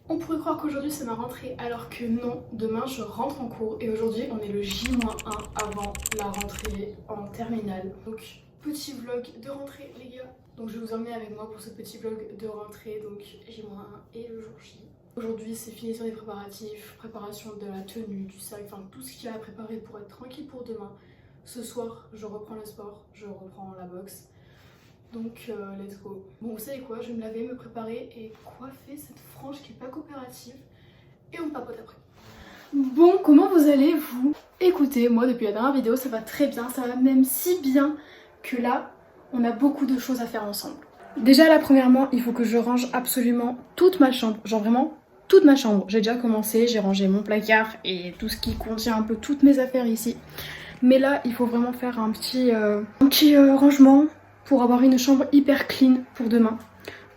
On pourrait croire qu'aujourd'hui c'est ma rentrée alors que non, demain je rentre en cours et aujourd'hui on est le J-1 avant la rentrée en terminale. Donc petit vlog de rentrée les gars. Donc je vais vous emmener avec moi pour ce petit vlog de rentrée, donc J-1 et le jour J. Aujourd'hui c'est finition des préparatifs, préparation de la tenue, du sac, enfin tout ce qu'il y a à préparer pour être tranquille pour demain. Ce soir je reprends le sport, je reprends la boxe. Donc let's go. Bon vous savez quoi, je vais me laver, me préparer et coiffer cette frange qui est pas coopérative. Et on papote après. Bon, comment vous allez vous? Écoutez, moi depuis la dernière vidéo ça va très bien, ça va même si bien que là on a beaucoup de choses à faire ensemble. Déjà là premièrement il faut que je range absolument toute ma chambre, genre vraiment toute ma chambre. J'ai déjà commencé, j'ai rangé mon placard et tout ce qui contient un peu toutes mes affaires ici. Mais là il faut vraiment faire un petit rangement pour avoir une chambre hyper clean pour demain.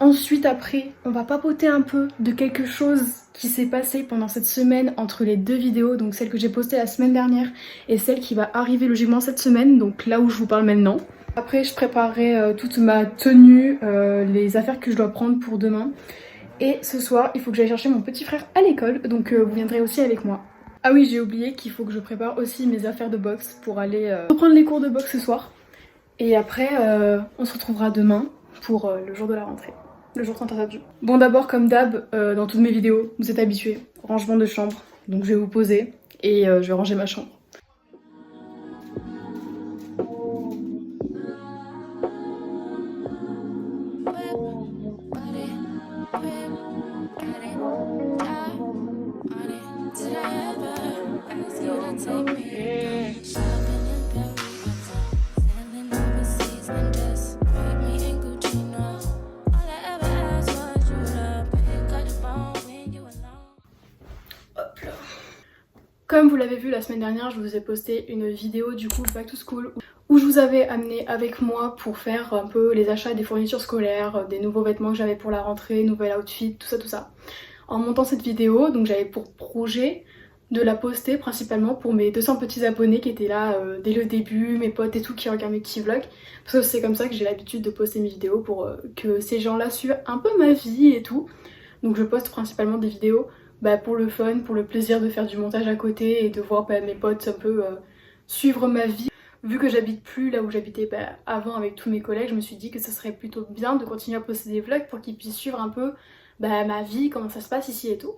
Ensuite après, on va papoter un peu de quelque chose qui s'est passé pendant cette semaine entre les deux vidéos, donc celle que j'ai postée la semaine dernière et celle qui va arriver logiquement cette semaine, donc là où je vous parle maintenant. Après je préparerai toute ma tenue, les affaires que je dois prendre pour demain. Et ce soir, il faut que j'aille chercher mon petit frère à l'école, donc vous viendrez aussi avec moi. Ah oui, j'ai oublié qu'il faut que je prépare aussi mes affaires de boxe pour aller reprendre les cours de boxe ce soir. Et après, on se retrouvera demain pour le jour de la rentrée. Le jour tant attendu. Bon d'abord comme d'hab, dans toutes mes vidéos, vous êtes habitués, rangement de chambre. Donc je vais vous poser et je vais ranger ma chambre. Comme vous l'avez vu la semaine dernière, je vous ai posté une vidéo du coup Back to School où je vous avais amené avec moi pour faire un peu les achats des fournitures scolaires, des nouveaux vêtements que j'avais pour la rentrée, nouvel outfit, tout ça tout ça. En montant cette vidéo, donc j'avais pour projet de la poster principalement pour mes 200 petits abonnés qui étaient là dès le début, mes potes et tout qui regardent mes petits vlogs. Parce que c'est comme ça que j'ai l'habitude de poster mes vidéos pour que ces gens-là suivent un peu ma vie et tout. Donc je poste principalement des vidéos pour le fun, pour le plaisir de faire du montage à côté et de voir mes potes un peu suivre ma vie. Vu que j'habite plus là où j'habitais avant avec tous mes collègues, je me suis dit que ce serait plutôt bien de continuer à poster des vlogs pour qu'ils puissent suivre un peu ma vie, comment ça se passe ici et tout.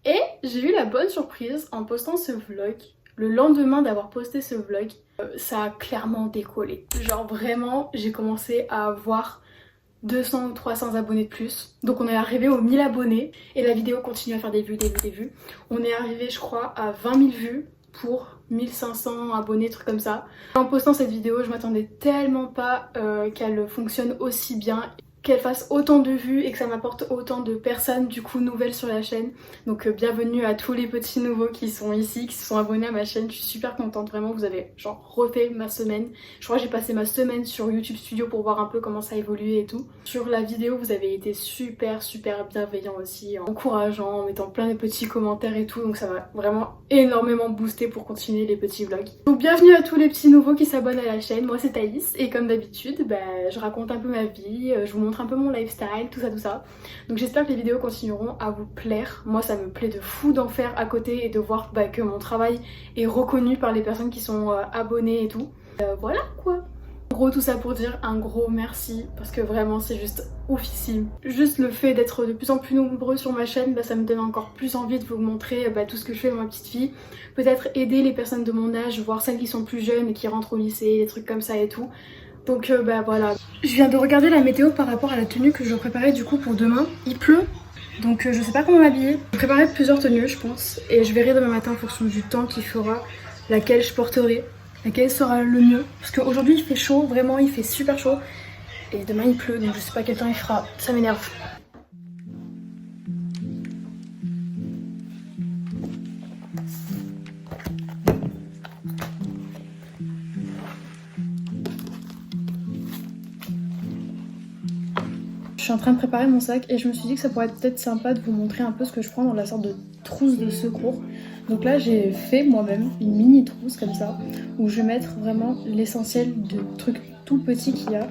Et j'ai eu la bonne surprise en postant ce vlog. Le lendemain d'avoir posté ce vlog, ça a clairement décollé. Genre vraiment, j'ai commencé à avoir 200 ou 300 abonnés de plus. Donc on est arrivé aux 1000 abonnés et la vidéo continue à faire des vues, des vues, des vues. On est arrivé je crois à 20 000 vues pour 1500 abonnés, trucs comme ça. En postant cette vidéo, je m'attendais tellement pas qu'elle fonctionne aussi bien, qu'elle fasse autant de vues et que ça m'apporte autant de personnes du coup nouvelles sur la chaîne. Donc bienvenue à tous les petits nouveaux qui sont ici, qui se sont abonnés à ma chaîne. Je suis super contente, vraiment vous avez genre refait ma semaine. Je crois que j'ai passé ma semaine sur YouTube Studio pour voir un peu comment ça évoluait et tout. Sur la vidéo vous avez été super bienveillants aussi, encourageants, en mettant plein de petits commentaires et tout. Donc ça m'a vraiment énormément boosté pour continuer les petits vlogs. Donc bienvenue à tous les petits nouveaux qui s'abonnent à la chaîne. Moi c'est Thaïs et comme d'habitude je raconte un peu ma vie, je vous montre un peu mon lifestyle, tout ça. Donc j'espère que les vidéos continueront à vous plaire. Moi ça me plaît de fou d'en faire à côté et de voir que mon travail est reconnu par les personnes qui sont abonnées et tout. Voilà quoi. En gros tout ça pour dire un gros merci parce que vraiment c'est juste oufissime. Juste le fait d'être de plus en plus nombreux sur ma chaîne, ça me donne encore plus envie de vous montrer tout ce que je fais dans ma petite vie. Peut-être aider les personnes de mon âge, voir celles qui sont plus jeunes et qui rentrent au lycée, des trucs comme ça et tout. Donc voilà. Je viens de regarder la météo par rapport à la tenue que je préparais du coup pour demain. Il pleut, donc je sais pas comment m'habiller. Je préparais plusieurs tenues je pense et je verrai demain matin en fonction du temps qu'il fera laquelle je porterai, laquelle sera le mieux. Parce qu'aujourd'hui il fait chaud, vraiment il fait super chaud. Et demain il pleut donc je sais pas quel temps il fera, ça m'énerve. Je suis en train de préparer mon sac et je me suis dit que ça pourrait être peut-être sympa de vous montrer un peu ce que je prends dans la sorte de trousse de secours. Donc là j'ai fait moi-même une mini trousse comme ça où je vais mettre vraiment l'essentiel de trucs tout petits qu'il y a.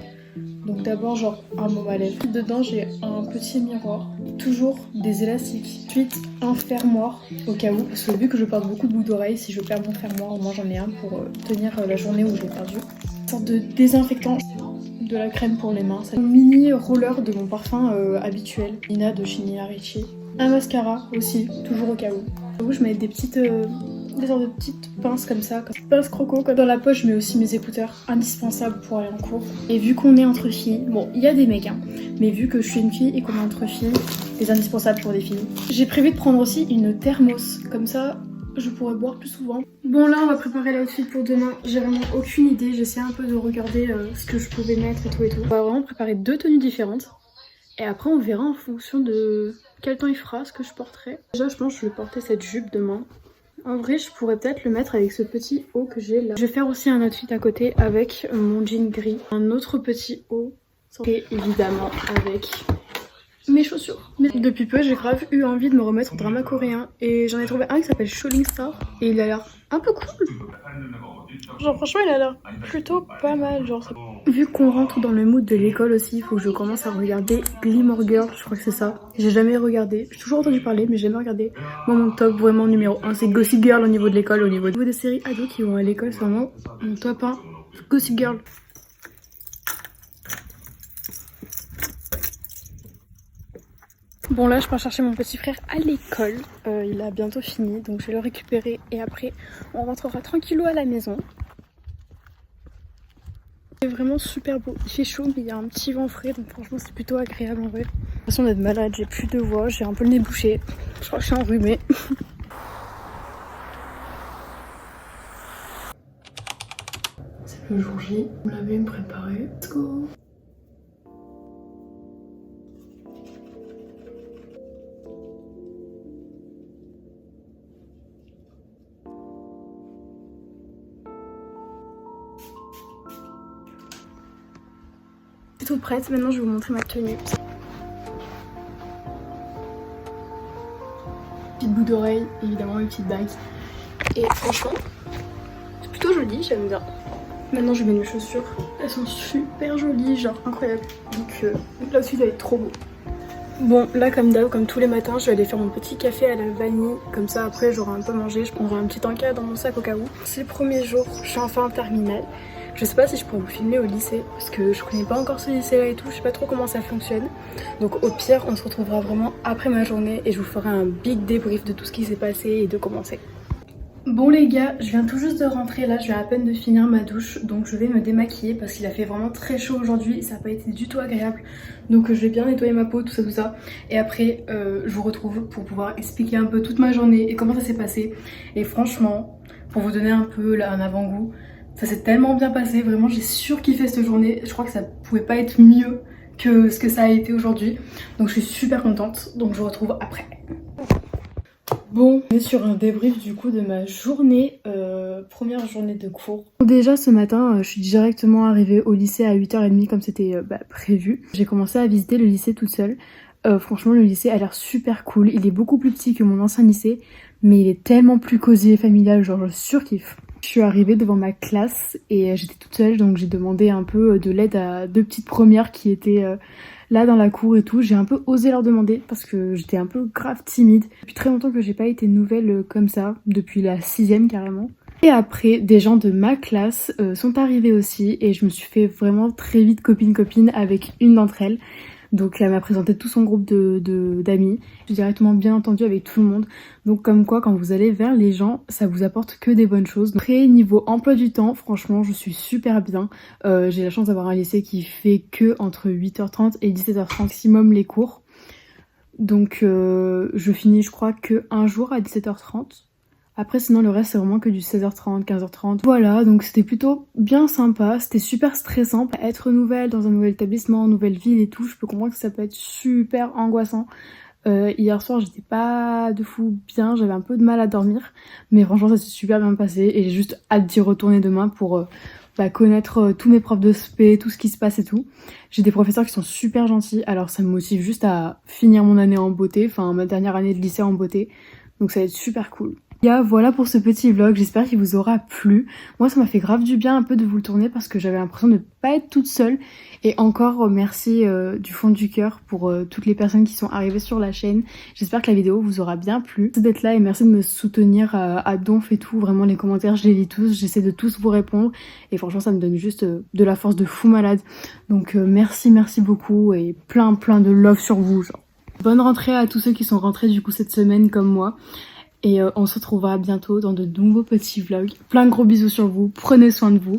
Donc d'abord genre un baume à lèvres. Dedans j'ai un petit miroir, toujours des élastiques. Ensuite un fermoir au cas où, parce que vu que je porte beaucoup de boucles d'oreilles, si je perds mon fermoir, au moins j'en ai un pour tenir la journée où je l'ai perdu. Une sorte de désinfectant, de la crème pour les mains. C'est un mini roller de mon parfum habituel, Nina de chez Nina Ricci. Un mascara aussi, toujours au cas où. Je mets des petites... des sortes de petites pinces comme ça, comme pinces croco. Dans la poche, je mets aussi mes écouteurs, indispensables pour aller en cours. Et vu qu'on est entre filles, bon, il y a des mecs, hein, mais vu que je suis une fille et qu'on est entre filles, c'est indispensable pour des filles. J'ai prévu de prendre aussi une thermos, comme ça, je pourrais boire plus souvent. Bon, là, on va préparer l'outfit pour demain. J'ai vraiment aucune idée. J'essaie un peu de regarder ce que je pouvais mettre et tout et tout. On va vraiment préparer 2 tenues différentes. Et après, on verra en fonction de quel temps il fera, ce que je porterai. Déjà, je pense que je vais porter cette jupe demain. En vrai, je pourrais peut-être le mettre avec ce petit haut que j'ai là. Je vais faire aussi un outfit à côté avec mon jean gris. Un autre petit haut. Et évidemment avec mes chaussures. Mais depuis peu, j'ai grave eu envie de me remettre au drama coréen. Et j'en ai trouvé un qui s'appelle Sholing Star. Et il a l'air un peu cool. Genre franchement, il a l'air plutôt pas mal. Genre, vu qu'on rentre dans le mood de l'école aussi, il faut que je commence à regarder Gilmore Girls, je crois que c'est ça. J'ai jamais regardé, j'ai toujours entendu parler mais j'ai jamais regardé. Moi mon top vraiment numéro 1 c'est Gossip Girl au niveau de l'école, au niveau des séries ados qui vont à l'école, c'est vraiment mon top 1, Gossip Girl. Bon là je pars chercher mon petit frère à l'école, il a bientôt fini donc je vais le récupérer et après on rentrera tranquillou à la maison. C'est vraiment super beau, il fait chaud mais il y a un petit vent frais donc franchement c'est plutôt agréable en vrai. J'ai l'impression d'être malade, j'ai plus de voix, j'ai un peu le nez bouché, je crois que je suis enrhumée. C'est le jour J, vous l'avez me préparé, let's go. Je suis toute prête, maintenant je vais vous montrer ma tenue. Petite bout d'oreille, évidemment une petite bague. Et franchement, c'est plutôt joli, j'aime bien. Maintenant je mets mes chaussures, elles sont super jolies, genre incroyable. Donc là aussi ça va être trop beau. Bon là comme d'hab, comme tous les matins, je vais aller faire mon petit café à la vanille. Comme ça après j'aurai un peu mangé, je prendrai un petit encas dans mon sac au cas où. C'est le premier jour, je suis enfin en terminale. Je sais pas si je pourrais vous filmer au lycée parce que je connais pas encore ce lycée là et tout, je sais pas trop comment ça fonctionne. Donc au pire on se retrouvera vraiment après ma journée et je vous ferai un big débrief de tout ce qui s'est passé et de comment c'est. Bon les gars, je viens tout juste de rentrer là, je viens à peine de finir ma douche, donc je vais me démaquiller parce qu'il a fait vraiment très chaud aujourd'hui, ça n'a pas été du tout agréable. Donc je vais bien nettoyer ma peau, tout ça. Et après je vous retrouve pour pouvoir expliquer un peu toute ma journée et comment ça s'est passé. Et franchement, pour vous donner un peu là, un avant-goût, ça s'est tellement bien passé, vraiment j'ai surkiffé cette journée, je crois que ça pouvait pas être mieux que ce que ça a été aujourd'hui. Donc je suis super contente, donc je vous retrouve après. Bon, on est sur un débrief du coup de ma journée, première journée de cours. Déjà ce matin, je suis directement arrivée au lycée à 8h30 comme c'était prévu. J'ai commencé à visiter le lycée toute seule. Franchement le lycée a l'air super cool, il est beaucoup plus petit que mon ancien lycée, mais il est tellement plus cosy et familial, genre je surkiffe. Je suis arrivée devant ma classe et j'étais toute seule donc j'ai demandé un peu de l'aide à 2 petites premières qui étaient là dans la cour et tout. J'ai un peu osé leur demander parce que j'étais un peu grave timide. Depuis très longtemps que j'ai pas été nouvelle comme ça, depuis la 6ème carrément. Et après, des gens de ma classe sont arrivés aussi et je me suis fait vraiment très vite copine avec une d'entre elles. Donc elle m'a présenté tout son groupe d'amis. J'ai directement bien entendu avec tout le monde. Donc comme quoi quand vous allez vers les gens, ça vous apporte que des bonnes choses. Après niveau emploi du temps, franchement je suis super bien. J'ai la chance d'avoir un lycée qui fait que entre 8h30 et 17h30 maximum les cours. Donc je finis je crois que un jour à 17h30. Après sinon le reste c'est vraiment que du 16h30, 15h30. Voilà, donc c'était plutôt bien sympa, c'était super stressant. Être nouvelle dans un nouvel établissement, nouvelle ville et tout, je peux comprendre que ça peut être super angoissant. Hier soir j'étais pas de fou bien, j'avais un peu de mal à dormir. Mais franchement ça s'est super bien passé et j'ai juste hâte d'y retourner demain pour connaître tous mes profs de spé, tout ce qui se passe et tout. J'ai des professeurs qui sont super gentils, alors ça me motive juste à finir mon année en beauté, enfin ma dernière année de lycée en beauté. Donc ça va être super cool. Voilà pour ce petit vlog, j'espère qu'il vous aura plu. Moi ça m'a fait grave du bien un peu de vous le tourner parce que j'avais l'impression de pas être toute seule. Et encore merci du fond du cœur pour toutes les personnes qui sont arrivées sur la chaîne. J'espère que la vidéo vous aura bien plu. Merci d'être là et merci de me soutenir à donf et tout. Vraiment les commentaires je les lis tous, j'essaie de tous vous répondre. Et franchement ça me donne juste de la force de fou malade. Donc merci beaucoup et plein de love sur vous genre. Bonne rentrée à tous ceux qui sont rentrés du coup cette semaine comme moi. Et on se retrouvera bientôt dans de nouveaux petits vlogs. Plein de gros bisous sur vous, prenez soin de vous.